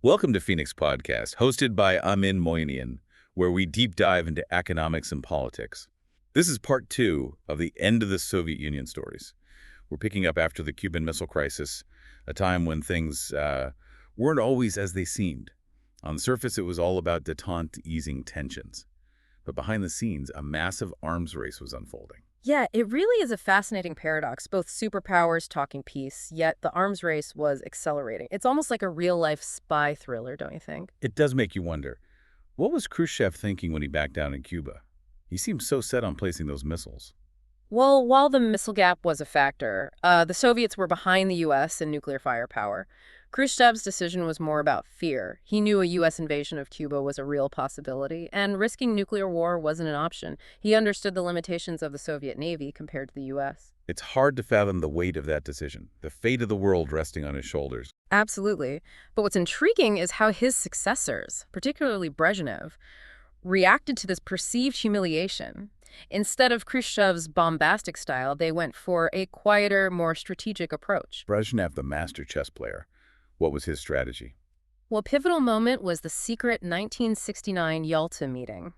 Welcome to Phoenix Podcast, hosted by Amin Moinian, where we deep dive into economics and politics. This is part two of the end of the Soviet Union stories. We're picking up after the Cuban Missile Crisis, a time when things weren't always as they seemed. On the surface, it was all about détente easing tensions. But behind the scenes, a massive arms race was unfolding. Yeah, it really is a fascinating paradox. Both superpowers talking peace, yet the arms race was accelerating. It's almost like a real-life spy thriller, don't you think? It does make you wonder, what was Khrushchev thinking when he backed down in Cuba? He seemed so set on placing those missiles. Well, while the missile gap was a factor, the Soviets were behind the U.S. in nuclear firepower. Khrushchev's decision was more about fear. He knew a U.S. invasion of Cuba was a real possibility, and risking nuclear war wasn't an option. He understood the limitations of the Soviet Navy compared to the U.S. It's hard to fathom the weight of that decision, the fate of the world resting on his shoulders. Absolutely. But what's intriguing is how his successors, particularly Brezhnev, reacted to this perceived humiliation. Instead of Khrushchev's bombastic style, they went for a quieter, more strategic approach. Brezhnev, the master chess player, what was his strategy? Well, a pivotal moment was the secret 1969 Yalta meeting.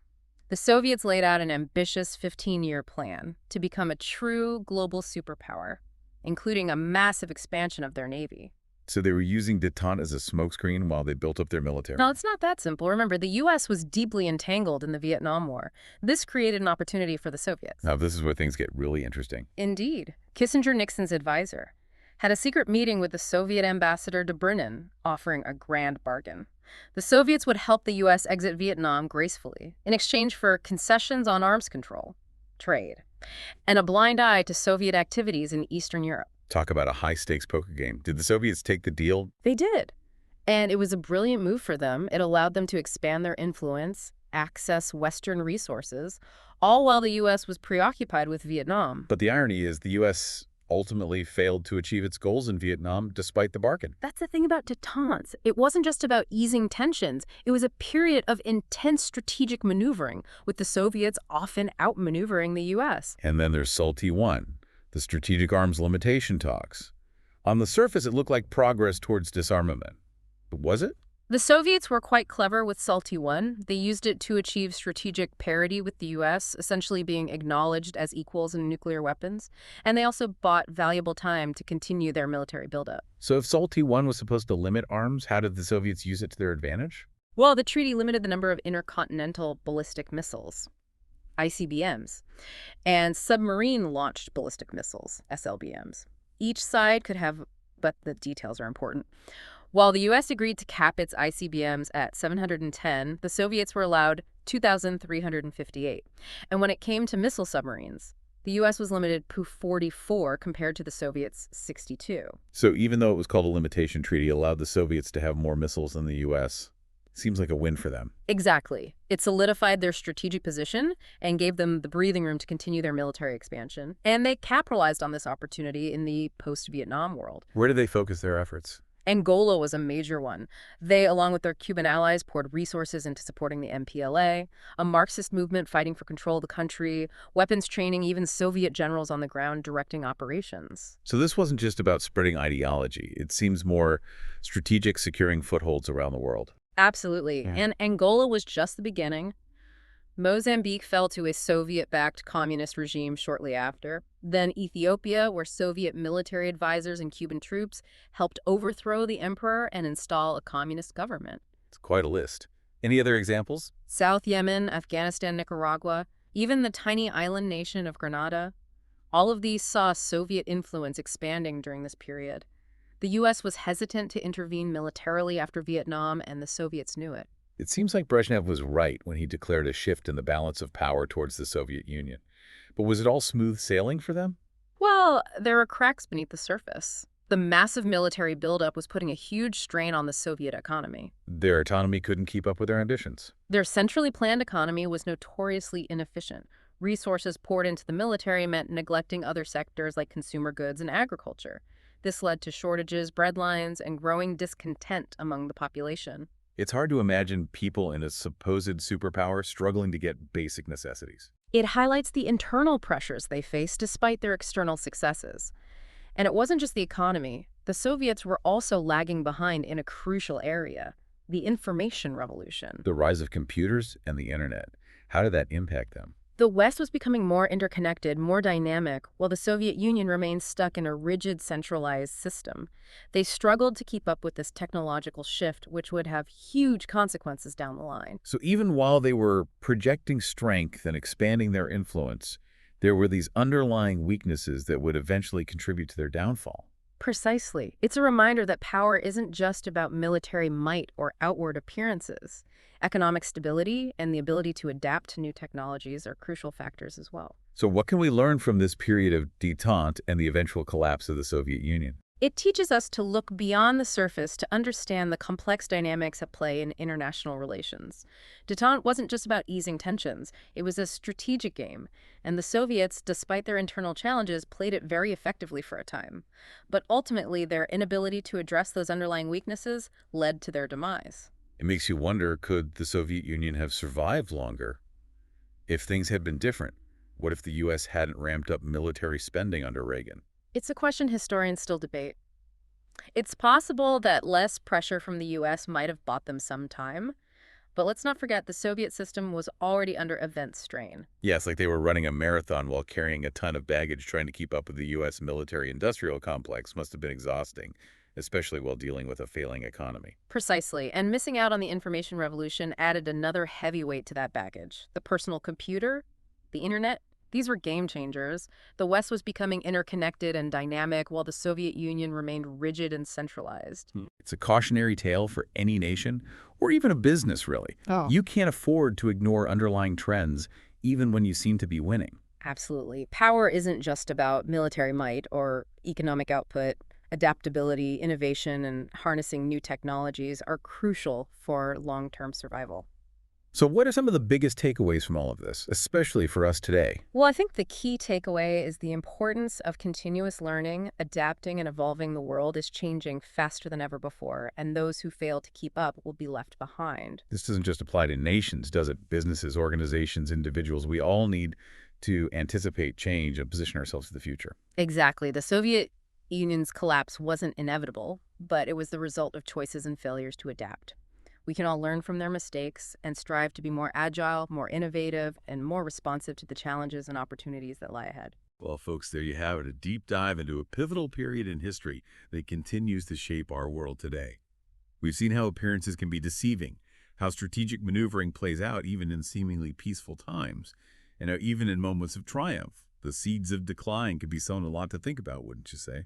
The Soviets laid out an ambitious 15-year plan to become a true global superpower, including a massive expansion of their navy. So they were using détente as a smokescreen while they built up their military? Now, it's not that simple. Remember, the U.S. was deeply entangled in the Vietnam War. This created an opportunity for the Soviets. Now, this is where things get really interesting. Indeed. Kissinger-Nixon's advisor had a secret meeting with the Soviet ambassador to Brennan, offering a grand bargain. The Soviets would help the U.S. exit Vietnam gracefully in exchange for concessions on arms control, trade, and a blind eye to Soviet activities in Eastern Europe. Talk about a high-stakes poker game. Did the Soviets take the deal? They did. And it was a brilliant move for them. It allowed them to expand their influence, access Western resources, all while the U.S. was preoccupied with Vietnam. But the irony is the U.S. ultimately failed to achieve its goals in Vietnam despite the bargain. That's the thing about détente. It wasn't just about easing tensions. It was a period of intense strategic maneuvering, with the Soviets often outmaneuvering the U.S. And then there's SALT I, the strategic arms limitation talks. On the surface, it looked like progress towards disarmament. But was it? The Soviets were quite clever with SALT I. They used it to achieve strategic parity with the U.S., essentially being acknowledged as equals in nuclear weapons. And they also bought valuable time to continue their military buildup. So if SALT I was supposed to limit arms, how did the Soviets use it to their advantage? Well, the treaty limited the number of intercontinental ballistic missiles, ICBMs, and submarine-launched ballistic missiles, SLBMs. Each side could have, but the details are important. While the U.S. agreed to cap its ICBMs at 710, the Soviets were allowed 2,358. And when it came to missile submarines, the U.S. was limited to 44 compared to the Soviets' 62. So even though it was called a limitation treaty, it allowed the Soviets to have more missiles than the U.S. Seems like a win for them. Exactly. It solidified their strategic position and gave them the breathing room to continue their military expansion. And they capitalized on this opportunity in the post-Vietnam world. Where did they focus their efforts? Angola was a major one. They, along with their Cuban allies, poured resources into supporting the MPLA, a Marxist movement fighting for control of the country, weapons training, even Soviet generals on the ground directing operations. So this wasn't just about spreading ideology. It seems more strategic, securing footholds around the world. Absolutely. Yeah. And Angola was just the beginning. Mozambique fell to a Soviet-backed communist regime shortly after. Then Ethiopia, where Soviet military advisors and Cuban troops helped overthrow the emperor and install a communist government. It's quite a list. Any other examples? South Yemen, Afghanistan, Nicaragua, even the tiny island nation of Grenada. All of these saw Soviet influence expanding during this period. The U.S. was hesitant to intervene militarily after Vietnam, and the Soviets knew it. It seems like Brezhnev was right when he declared a shift in the balance of power towards the Soviet Union. But was it all smooth sailing for them? Well, there are cracks beneath the surface. The massive military buildup was putting a huge strain on the Soviet economy. Their autonomy couldn't keep up with their ambitions. Their centrally planned economy was notoriously inefficient. Resources poured into the military meant neglecting other sectors like consumer goods and agriculture. This led to shortages, breadlines, and growing discontent among the population. It's hard to imagine people in a supposed superpower struggling to get basic necessities. It highlights the internal pressures they faced despite their external successes. And it wasn't just the economy. The Soviets were also lagging behind in a crucial area, the information revolution. The rise of computers and the internet. How did that impact them? The West was becoming more interconnected, more dynamic, while the Soviet Union remained stuck in a rigid, centralized system. They struggled to keep up with this technological shift, which would have huge consequences down the line. So even while they were projecting strength and expanding their influence, there were these underlying weaknesses that would eventually contribute to their downfall. Precisely. It's a reminder that power isn't just about military might or outward appearances. Economic stability and the ability to adapt to new technologies are crucial factors as well. So what can we learn from this period of détente and the eventual collapse of the Soviet Union? It teaches us to look beyond the surface to understand the complex dynamics at play in international relations. Détente wasn't just about easing tensions, it was a strategic game, and the Soviets, despite their internal challenges, played it very effectively for a time. But ultimately, their inability to address those underlying weaknesses led to their demise. It makes you wonder, could the Soviet Union have survived longer if things had been different? What if the U.S. hadn't ramped up military spending under Reagan? It's a question historians still debate. It's possible that less pressure from the U.S. might have bought them some time, but let's not forget the Soviet system was already under immense strain. Yeah, it's like they were running a marathon while carrying a ton of baggage. Trying to keep up with the U.S. military-industrial complex must have been exhausting, especially while dealing with a failing economy. Precisely, and missing out on the information revolution added another heavy weight to that baggage. The personal computer, the internet, these were game changers. The West was becoming interconnected and dynamic, while the Soviet Union remained rigid and centralized. It's a cautionary tale for any nation, or even a business, really. Oh. You can't afford to ignore underlying trends, even when you seem to be winning. Absolutely. Power isn't just about military might or economic output. Adaptability, innovation, and harnessing new technologies are crucial for long-term survival. So what are some of the biggest takeaways from all of this, especially for us today? Well, I think the key takeaway is the importance of continuous learning. Adapting and evolving the world is changing faster than ever before, and those who fail to keep up will be left behind. This doesn't just apply to nations, does it? Businesses, organizations, individuals, we all need to anticipate change and position ourselves for the future. Exactly. The Soviet Union's collapse wasn't inevitable, but it was the result of choices and failures to adapt. We can all learn from their mistakes and strive to be more agile, more innovative, and more responsive to the challenges and opportunities that lie ahead. Well, folks, there you have it, a deep dive into a pivotal period in history that continues to shape our world today. We've seen how appearances can be deceiving, how strategic maneuvering plays out even in seemingly peaceful times, and how even in moments of triumph, the seeds of decline can be sown. A lot to think about, wouldn't you say?